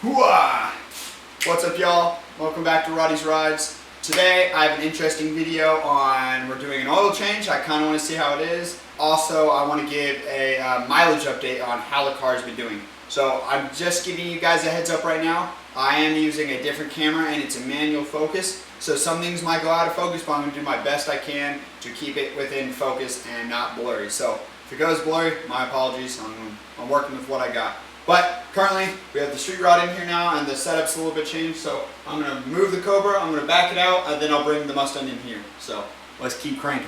Hooah! What's up, y'all? Welcome back to Roddy's Rides. Today I have an interesting video on, we're doing an oil change. I kind of want to see how it is. Also, I want to give a mileage update on how the car's been doing. So I'm just giving you guys a heads up right now. I am using a different camera and it's a manual focus. So some things might go out of focus, but I'm going to do my best I can to keep it within focus and not blurry. So if it goes blurry, my apologies. I'm working with what I got. But currently, we have the street rod in here now, and the setup's a little bit changed. So I'm going to move the Cobra, I'm going to back it out, and then I'll bring the Mustang in here. So let's keep cranking.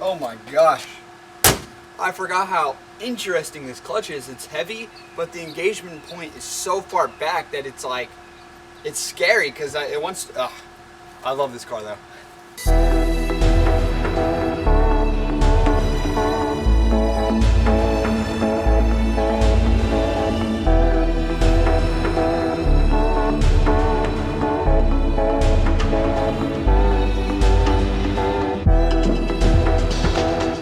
Oh my gosh, I forgot how interesting this clutch is. It's heavy, but the engagement point is so far back that it's like, it's scary because I love this car though.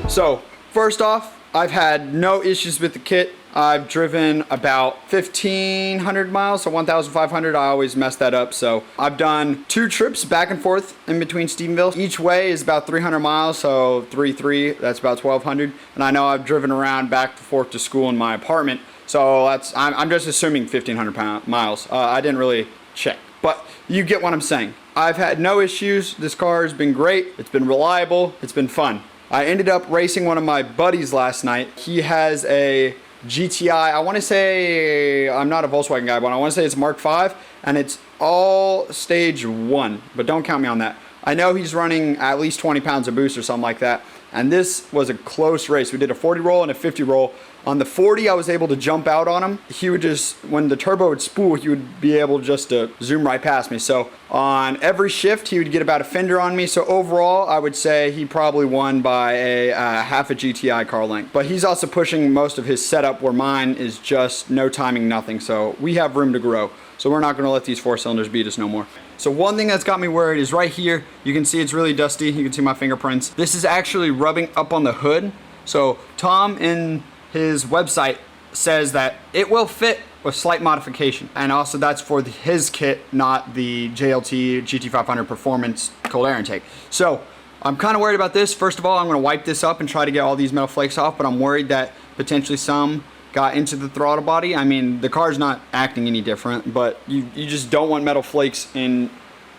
So, first off, I've had no issues with the kit. I've driven about 1,500 miles, so 1,500. I always mess that up. So I've done 2 trips back and forth in between Stephenville. Each way is about 300 miles, so 3, that's about 1,200. And I know I've driven around back and forth to school in my apartment. So I'm just assuming 1,500 miles. I didn't really check, but you get what I'm saying. I've had no issues. This car has been great. It's been reliable. It's been fun. I ended up racing one of my buddies last night. He has a GTI, I want to say, I'm not a Volkswagen guy, but I want to say it's Mark V, and it's all stage 1, but don't count me on that. I know he's running at least 20 pounds of boost or something like that, and this was a close race. We did a 40 roll and a 50 roll. On the 40, I was able to jump out on him. He would just, when the turbo would spool, he would be able just to zoom right past me. So on every shift, he would get about a fender on me. So overall, I would say he probably won by a half a GTI car length. But he's also pushing most of his setup where mine is just no timing, nothing. So we have room to grow. So we're not gonna let these 4 cylinders beat us no more. So one thing that's got me worried is right here. You can see it's really dusty. You can see my fingerprints. This is actually rubbing up on the hood. So Tom in his website says that it will fit with slight modification, and also that's for his kit, not the JLT GT500 Performance cold air intake. So I'm kind of worried about this. First of all, I'm going to wipe this up and try to get all these metal flakes off, but I'm worried that potentially some got into the throttle body. I mean, the car's not acting any different, but you just don't want metal flakes in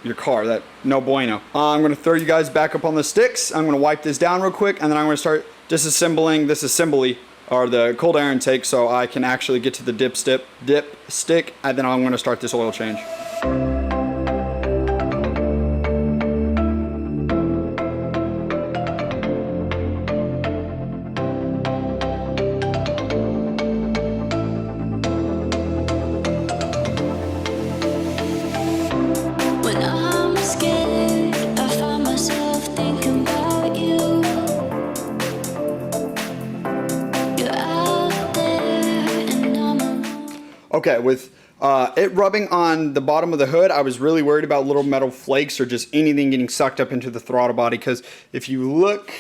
your car. That no bueno. I'm going to throw you guys back up on the sticks. I'm going to wipe this down real quick, and then I'm going to start disassembling this assembly, or the cold air intake, so I can actually get to the dip stick, and then I'm going to start this oil change. Okay, with it rubbing on the bottom of the hood, I was really worried about little metal flakes or just anything getting sucked up into the throttle body, because if you look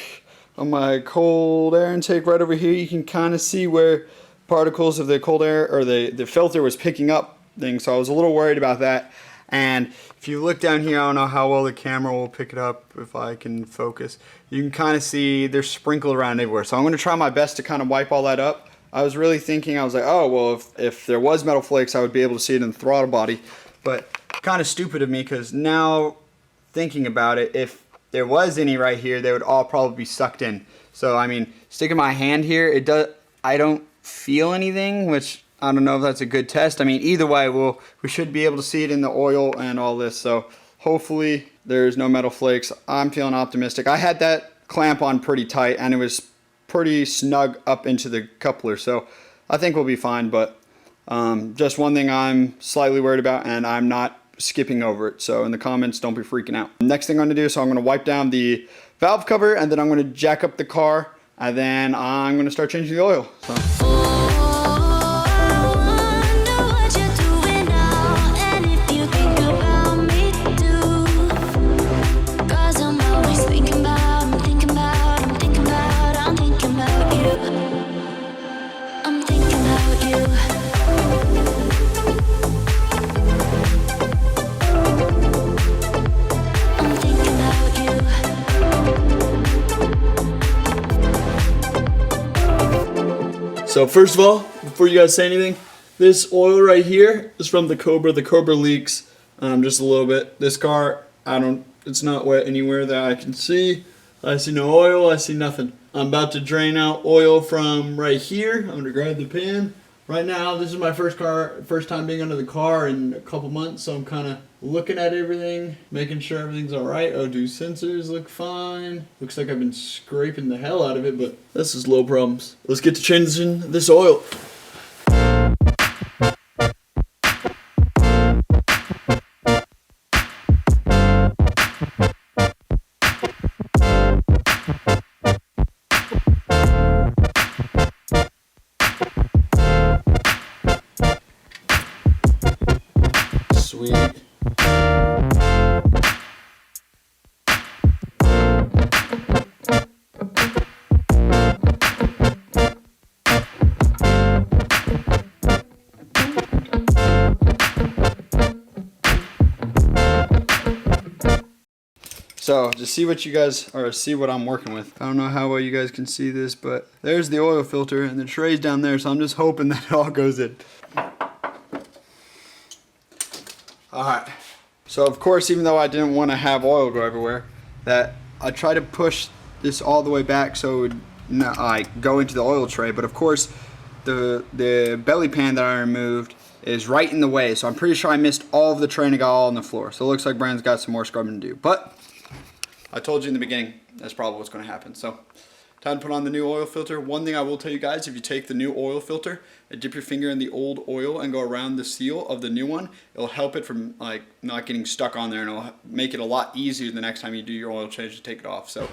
on my cold air intake right over here, you can kind of see where particles of the cold air, or the filter, was picking up things. So I was a little worried about that. And if you look down here, I don't know how well the camera will pick it up if I can focus. You can kind of see they're sprinkled around everywhere. So I'm going to try my best to kind of wipe all that up. I was really thinking, I was like, oh, well, if there was metal flakes, I would be able to see it in the throttle body. But kind of stupid of me, because now thinking about it, if there was any right here, they would all probably be sucked in. So I mean, sticking my hand here, I don't feel anything, which I don't know if that's a good test. I mean, either way, we should be able to see it in the oil and all this. So hopefully there's no metal flakes. I'm feeling optimistic. I had that clamp on pretty tight and it was pretty snug up into the coupler. So I think we'll be fine, but just one thing I'm slightly worried about, and I'm not skipping over it. So in the comments, don't be freaking out. Next thing I'm gonna do, so I'm gonna wipe down the valve cover and then I'm gonna jack up the car and then I'm gonna start changing the oil. So. So first of all, before you guys say anything, this oil right here is from the Cobra. The Cobra leaks just a little bit. This car, it's not wet anywhere that I can see. I see no oil, I see nothing. I'm about to drain out oil from right here. I'm gonna grab the pan. Right now, this is my first time being under the car in a couple months, so I'm kind of looking at everything, making sure everything's all right. O2 sensors look fine. Looks like I've been scraping the hell out of it, but this is low problems. Let's get to changing this oil. Sweet. So to see what you guys, or see what I'm working with. I don't know how well you guys can see this, but there's the oil filter and the tray's down there, so I'm just hoping that it all goes in. Alright, so of course, even though I didn't want to have oil go everywhere, that I tried to push this all the way back so it would not, like, go into the oil tray, but of course the belly pan that I removed is right in the way, so I'm pretty sure I missed all of the tray and it got all on the floor. So it looks like Brandon's got some more scrubbing to do, but I told you in the beginning that's probably what's going to happen. So time to put on the new oil filter. One thing I will tell you guys, if you take the new oil filter and dip your finger in the old oil and go around the seal of the new one, it'll help it from like not getting stuck on there, and it'll make it a lot easier the next time you do your oil change to take it off. So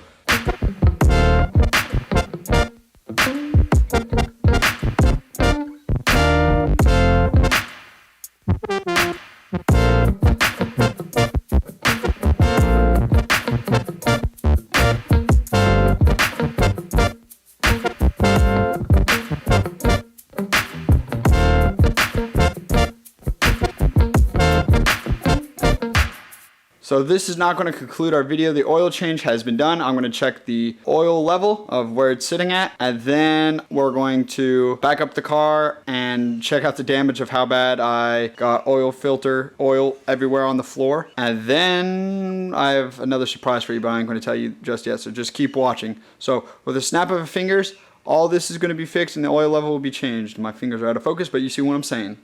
So this is not going to conclude our video. The oil change has been done. I'm going to check the oil level of where it's sitting at, and then we're going to back up the car and check out the damage of how bad I got oil filter oil everywhere on the floor. And then I have another surprise for you, but I ain't going to tell you just yet, so just keep watching. So with a snap of fingers, all this is going to be fixed and the oil level will be changed. My fingers are out of focus, but you see what I'm saying.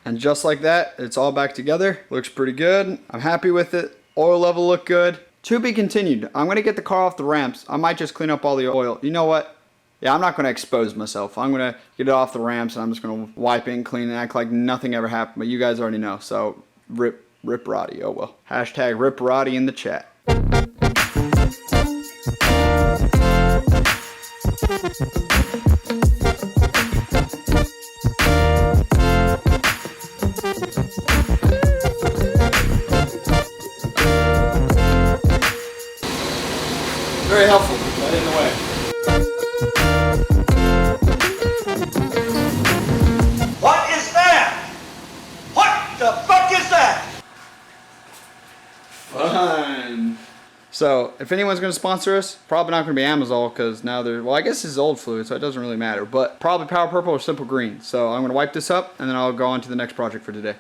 And just like that, it's all back together. Looks pretty good. I'm happy with it. Oil level looked good. To be continued. I'm going to get the car off the ramps. I might just clean up all the oil. You know what? Yeah, I'm not going to expose myself. I'm going to get it off the ramps and I'm just going to wipe it and clean and act like nothing ever happened. But you guys already know. So, rip Roddy. Oh well. Hashtag rip Roddy in the chat. Very helpful. Right in the way. What is that? What the fuck is that? Fun. So, if anyone's going to sponsor us, probably not going to be Amazon, because now they're, well, I guess this is old fluid, so it doesn't really matter. But probably Power Purple or Simple Green. So, I'm going to wipe this up, and then I'll go on to the next project for today.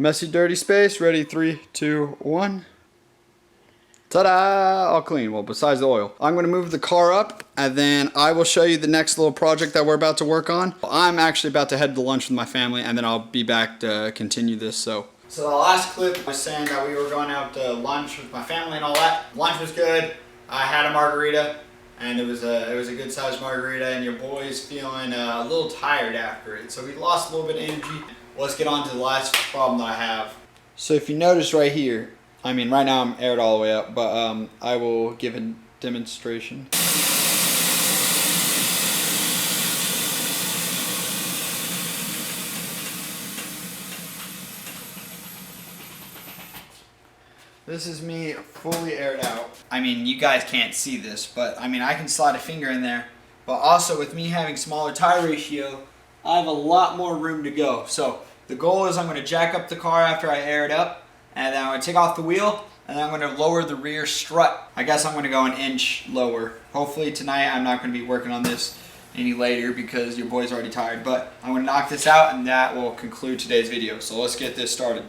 Messy, dirty space. Ready, 3, 2, 1. Ta-da! All clean. Well, besides the oil. I'm going to move the car up, and then I will show you the next little project that we're about to work on. I'm actually about to head to lunch with my family, and then I'll be back to continue this. So the last clip was saying that we were going out to lunch with my family and all that. Lunch was good. I had a margarita, and it was a good sized margarita, and your boy's feeling a little tired after it. So we lost a little bit of energy. Let's get on to the last problem that I have. So if you notice right here, I mean, right now I'm aired all the way up, but I will give a demonstration. This is me fully aired out. I mean, you guys can't see this, but I mean, I can slide a finger in there. But also with me having smaller tire ratio, I have a lot more room to go. So the goal is I'm going to jack up the car after I air it up, and then I'm going to take off the wheel, and then I'm going to lower the rear strut. I guess I'm going to go an inch lower. Hopefully tonight I'm not going to be working on this any later because your boy's already tired. But I'm going to knock this out, and that will conclude today's video. So let's get this started.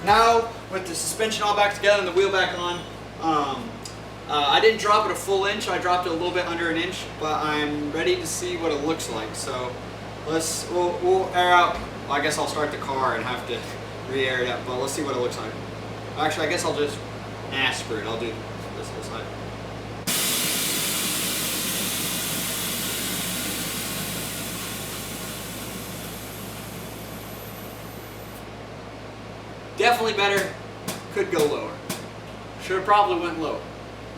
Now, with the suspension all back together and the wheel back on, I didn't drop it a full inch. I dropped it a little bit under an inch, but I'm ready to see what it looks like. So we'll air out. Well, I guess I'll start the car and have to re-air it up, but let's see what it looks like. Actually, I guess I'll just screw it. I'll do this side. Definitely better. Could go lower. Should have probably went lower.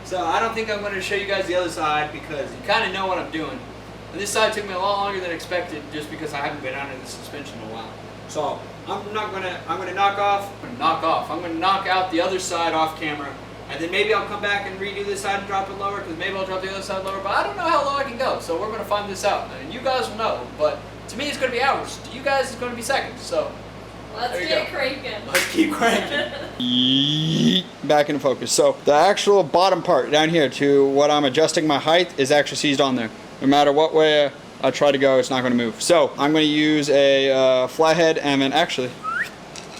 So I don't think I'm going to show you guys the other side because you kind of know what I'm doing. And this side took me a lot longer than expected just because I haven't been under the suspension in a while. So I'm going to knock out the other side off camera, and then maybe I'll come back and redo this side and drop it lower, because maybe I'll drop the other side lower, but I don't know how low I can go. So we're going to find this out. And you guys will know, but to me it's going to be hours. To you guys it's going to be seconds. So let's get cranking. Let's keep cranking. Back into focus. So the actual bottom part down here to what I'm adjusting my height is actually seized on there. No matter what way I try to go, it's not going to move. So I'm going to use a flathead, and then actually,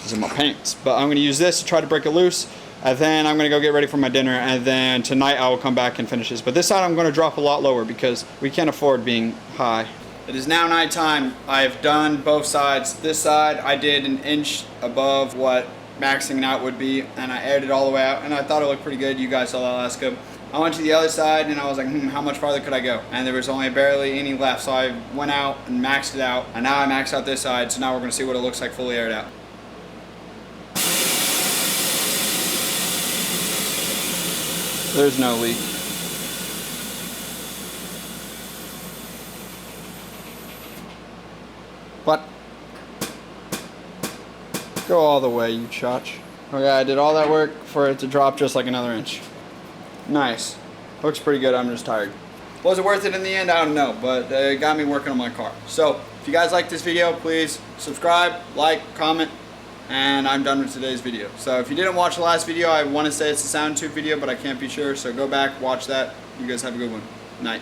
these are my pants, but I'm going to use this to try to break it loose. And then I'm going to go get ready for my dinner, and then tonight I will come back and finish this. But this side I'm going to drop a lot lower because we can't afford being high. It is now nighttime. I've done both sides. This side I did an inch above what maxing out would be, and I aired it all the way out, and I thought it looked pretty good. You guys saw that last clip. I went to the other side and I was like, how much farther could I go? And there was only barely any left, so I went out and maxed it out, and now I maxed out this side, so now we're going to see what it looks like fully aired out. There's no leak. But go all the way, you chotch. Okay, I did all that work for it to drop just like another inch. Nice. Looks pretty good. I'm just tired. Was it worth it in the end? I don't know, but it got me working on my car. So if you guys like this video, please subscribe, like, comment, and I'm done with today's video. So if you didn't watch the last video, I want to say it's a sound tube video, but I can't be sure, so go back, watch that. You guys have a good one. Night.